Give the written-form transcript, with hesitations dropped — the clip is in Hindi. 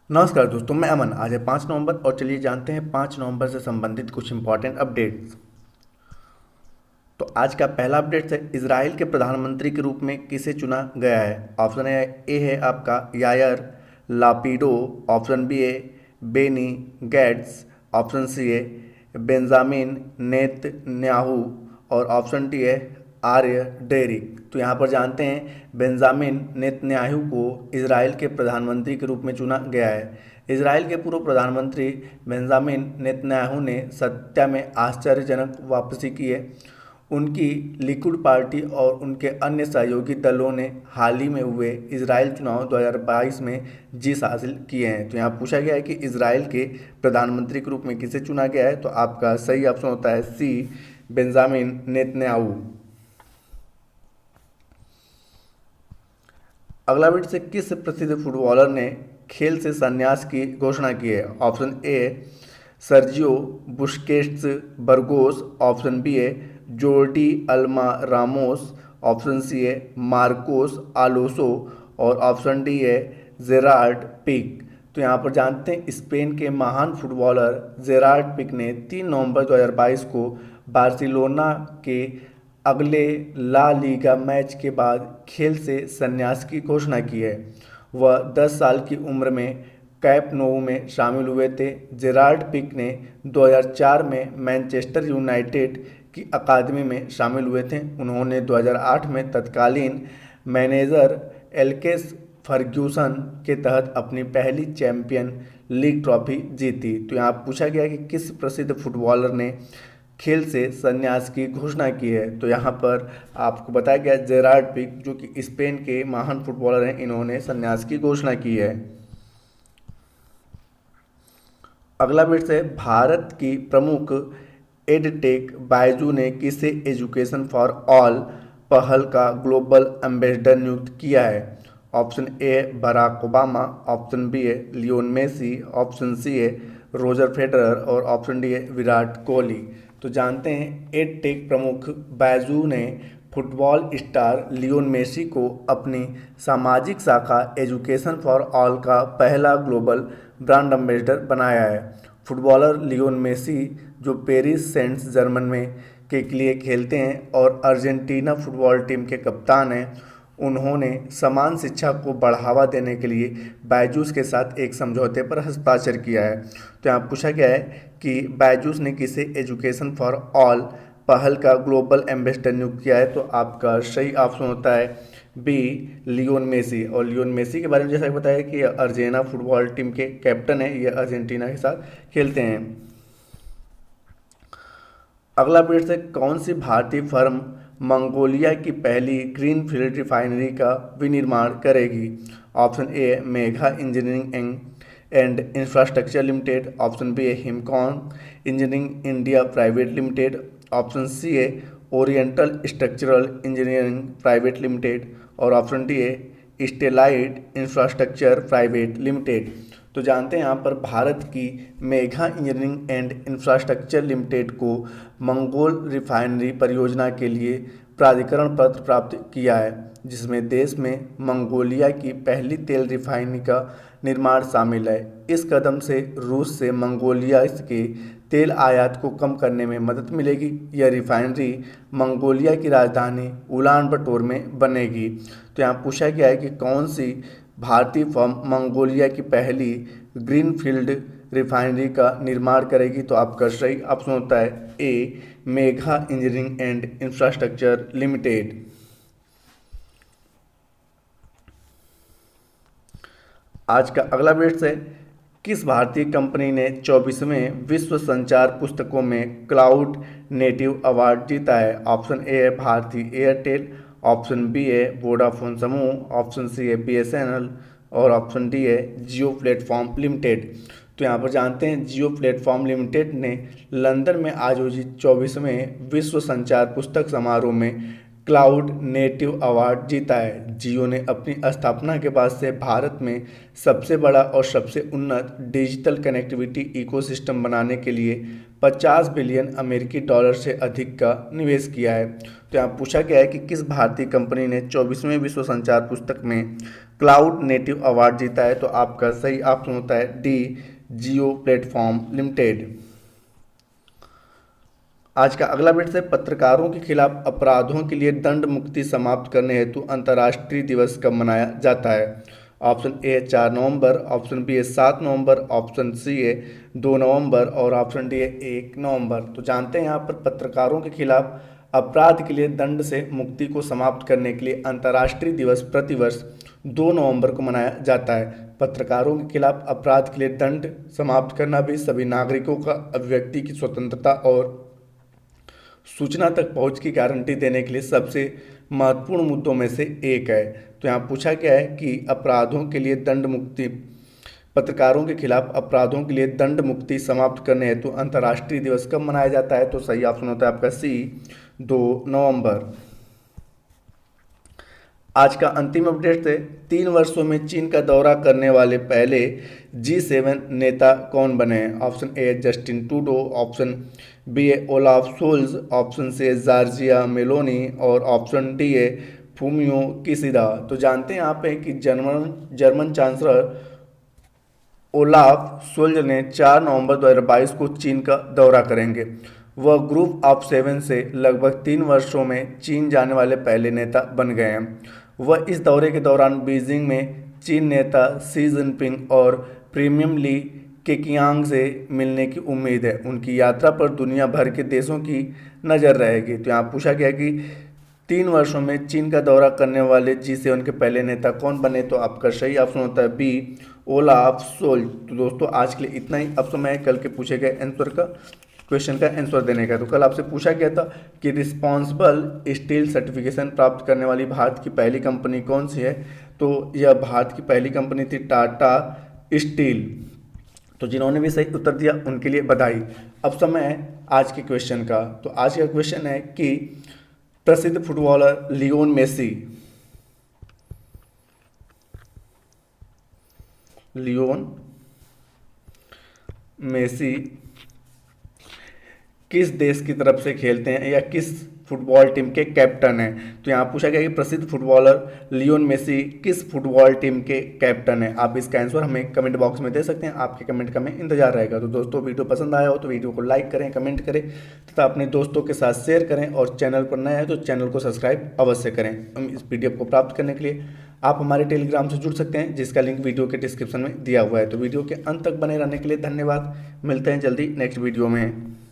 नमस्कार दोस्तों, मैं अमन। आज है 5 नवंबर और चलिए जानते हैं 5 नवंबर से संबंधित कुछ इंपॉर्टेंट अपडेट्स। तो आज का पहला अपडेट है, इजराइल के प्रधानमंत्री के रूप में किसे चुना गया है। ऑप्शन ए है आपका यायर लापिडो, ऑप्शन बी है बेनी गैट्स, ऑप्शन सी है बेंजामिन नेतन्याहू और ऑप्शन डी है आर्य डेरिक। तो यहाँ पर जानते हैं बेंजामिन नेतन्याहू को इजराइल के प्रधानमंत्री के रूप में चुना गया है। इजराइल के पूर्व प्रधानमंत्री बेंजामिन नेतन्याहू ने सत्ता में आश्चर्यजनक वापसी की है। उनकी लिकुड पार्टी और उनके अन्य सहयोगी दलों ने हाल ही में हुए इजराइल चुनाव 2022 में जीत हासिल किए हैं। तो यहाँ पूछा गया है कि इजराइल के प्रधानमंत्री के रूप में किसे चुना गया है। तो आपका सही ऑप्शन होता है सी, बेंजामिन नेतन्याहू। अगला बिट से, किस प्रसिद्ध फुटबॉलर ने खेल से संन्यास की घोषणा की है। Option A Sergio Busquets Burgos, option B है Jordi Alba Ramos, option C है मार्कोस आलोसो और ऑप्शन डी है जेरार्ड पिक। तो यहाँ पर जानते हैं स्पेन के महान फुटबॉलर जेरार्ड पिक ने 3 नवंबर 2022 को बार्सिलोना के अगले ला लीगा मैच के बाद खेल से संन्यास की घोषणा की है। वह 10 साल की उम्र में कैप नोऊ में शामिल हुए थे। जेरार्ड पिक ने 2004 में मैनचेस्टर यूनाइटेड की अकादमी में शामिल हुए थे। उन्होंने 2008 में तत्कालीन मैनेजर एल्केस फर्ग्यूसन के तहत अपनी पहली चैंपियन लीग ट्रॉफी जीती। तो यहाँ पूछा गया कि किस प्रसिद्ध फुटबॉलर ने खेल से संन्यास की घोषणा की है। तो यहाँ पर आपको बताया गया जेरार्ड पिक, जो कि स्पेन के महान फुटबॉलर हैं, इन्होंने संन्यास की घोषणा की है। अगला बिट्स है, भारत की प्रमुख एडटेक बायजू ने किसे एजुकेशन फॉर ऑल पहल का ग्लोबल एम्बेसडर नियुक्त किया है। Option A Barack Obama, option B है लियोन मेसी, ऑप्शन सी है रोजर फेडरर और ऑप्शन डी है विराट कोहली। तो जानते हैं एडटेक प्रमुख बायजू ने फुटबॉल स्टार लियोन मेसी को अपनी सामाजिक शाखा एजुकेशन फॉर ऑल का पहला ग्लोबल ब्रांड एम्बेसडर बनाया है। फुटबॉलर लियोन मेसी, जो पेरिस सेंट जर्मन में के लिए खेलते हैं और अर्जेंटीना फुटबॉल टीम के कप्तान हैं, उन्होंने समान शिक्षा को बढ़ावा देने के लिए बायजूस के साथ एक समझौते पर हस्ताक्षर किया है। तो यहाँ पूछा गया है कि बायजूस ने किसे एजुकेशन फॉर ऑल पहल का ग्लोबल एम्बेसडर नियुक्त किया है। तो आपका सही ऑप्शन होता है बी, लियोन मेसी। और लियोन मेसी के बारे में जैसा कि बताया कि अर्जेंटीना फुटबॉल टीम के कैप्टन है, ये अर्जेंटीना के साथ खेलते हैं। अगला प्रश्न है, कौन सी भारतीय फर्म मंगोलिया की पहली ग्रीनफील्ड रिफाइनरी का विनिर्माण करेगी। Option A Megha engineering and infrastructure limited, option B है Himcon engineering India private limited, option C है oriental structural engineering private limited और ऑप्शन डी है स्टेलाइट इंफ्रास्ट्रक्चर प्राइवेट लिमिटेड। तो जानते हैं यहाँ पर भारत की Megha engineering and infrastructure limited को मंगोल रिफाइनरी परियोजना के लिए प्राधिकरण पत्र प्राप्त किया है, जिसमें देश में मंगोलिया की पहली तेल रिफाइनरी का निर्माण शामिल है। इस कदम से रूस से मंगोलिया के तेल आयात को कम करने में मदद मिलेगी। यह रिफाइनरी मंगोलिया की राजधानी उलान बटोर में बनेगी। तो यहाँ पूछा गया है कि कौन सी भारतीय फर्म मंगोलिया की पहली ग्रीनफील्ड रिफाइनरी का निर्माण करेगी। तो आपका सही ऑप्शन होता है A, Megha engineering and infrastructure limited. आज का अगला प्रश्न है, किस भारतीय कंपनी ने 24वें विश्व संचार पुस्तकों में क्लाउड नेटिव अवार्ड जीता है। ऑप्शन ए है भारती एयरटेल, ऑप्शन बी है वोडाफोन समूह, ऑप्शन सी है बीएसएनएल और ऑप्शन डी है जियो प्लेटफॉर्म लिमिटेड। तो यहाँ पर जानते हैं जियो प्लेटफॉर्म लिमिटेड ने लंदन में आयोजित 24वें विश्व संचार पुस्तक समारोह में क्लाउड नेटिव अवार्ड जीता है। जियो ने अपनी स्थापना के बाद से भारत में सबसे बड़ा और सबसे उन्नत डिजिटल कनेक्टिविटी इकोसिस्टम बनाने के लिए 50 बिलियन अमेरिकी डॉलर से अधिक का निवेश किया है। तो तो यहाँ पूछा गया है कि किस भारतीय कंपनी ने 24वें विश्व संचार पुस्तक में क्लाउड नेटिव अवार्ड जीता है। तो आपका सही ऑप्शन होता है डी, जियो प्लेटफॉर्म लिमिटेड। आज का अगला बिट है पत्रकारों के खिलाफ अपराधों के लिए दंड मुक्ति समाप्त करने हेतु अंतर्राष्ट्रीय दिवस कब मनाया जाता है। ऑप्शन ए 4 नवंबर, ऑप्शन बी है 7 नवंबर, ऑप्शन सी है 2 नवंबर और ऑप्शन डी है 1 नवंबर। तो जानते हैं यहाँ पर पत्रकारों के खिलाफ अपराध के लिए दंड से मुक्ति को समाप्त करने के लिए अंतर्राष्ट्रीय दिवस प्रतिवर्ष 2 नवंबर को मनाया जाता है। पत्रकारों के खिलाफ अपराध के लिए दंड समाप्त करना भी सभी नागरिकों का अभिव्यक्ति की स्वतंत्रता और सूचना तक पहुंच की गारंटी देने के लिए सबसे महत्वपूर्ण मुद्दों में से एक है। तो यहाँ पूछा गया है कि अपराधों के लिए दंड मुक्ति, पत्रकारों के खिलाफ अपराधों के लिए दंड मुक्ति समाप्त करने हेतु अंतर्राष्ट्रीय दिवस कब मनाया जाता है। तो सही ऑप्शन होता है आपका सी, 2 नवंबर। आज का अंतिम अपडेट है 3 वर्षों में चीन का दौरा करने वाले पहले G7 नेता कौन बने हैं। Option A Justin Trudeau, option B है ओलाफ सोल्ज, ऑप्शन सी है जॉर्जिया मेलोनी और ऑप्शन डी है फूमियो किशिदा। तो जानते हैं यहाँ पे कि जर्मन चांसलर ओलाफ सोल्ज ने 4 नवंबर 2022 को चीन का दौरा करेंगे। वह ग्रुप ऑफ 7 से लगभग 3 वर्षों में चीन जाने वाले पहले नेता बन गए हैं। वह इस दौरे के दौरान बीजिंग में चीन नेता शी जिनपिंग और प्रीमियम ली केकियांग से मिलने की उम्मीद है। उनकी यात्रा पर दुनिया भर के देशों की नज़र रहेगी। तो यहाँ पूछा गया कि 3 वर्षों में चीन का दौरा करने वाले G7 के पहले नेता कौन बने। तो आपका सही ऑप्शन होता है बी, ओलाफ सोल्ज। तो दोस्तों आज के लिए इतना ही। अब समय है कल के पूछे गए क्वेश्चन का आंसर देने का। तो कल आपसे पूछा गया था कि रिस्पॉन्सिबल स्टील सर्टिफिकेशन प्राप्त करने वाली भारत की पहली कंपनी कौन सी है। तो यह भारत की पहली कंपनी थी टाटा स्टील। तो जिन्होंने भी सही उत्तर दिया उनके लिए बधाई। अब समय है आज के क्वेश्चन का। तो आज का क्वेश्चन है कि प्रसिद्ध फुटबॉलर लियोन मेसी किस देश की तरफ से खेलते हैं या किस फुटबॉल टीम के कैप्टन हैं। तो यहाँ पूछा गया कि प्रसिद्ध फुटबॉलर लियोन मेसी किस फुटबॉल टीम के कैप्टन हैं। आप इसका आंसर हमें कमेंट बॉक्स में दे सकते हैं। आपके कमेंट का हमें इंतजार रहेगा। तो दोस्तों वीडियो पसंद आया हो तो वीडियो को लाइक करें, कमेंट करें तथा अपने दोस्तों के साथ शेयर करें और चैनल पर नए हैं तो चैनल को सब्सक्राइब अवश्य करें। इस PDF को प्राप्त करने के लिए आप हमारे टेलीग्राम से जुड़ सकते हैं जिसका लिंक वीडियो के डिस्क्रिप्शन में दिया हुआ है। तो वीडियो के अंत तक बने रहने के लिए धन्यवाद। मिलते हैं जल्दी नेक्स्ट वीडियो में।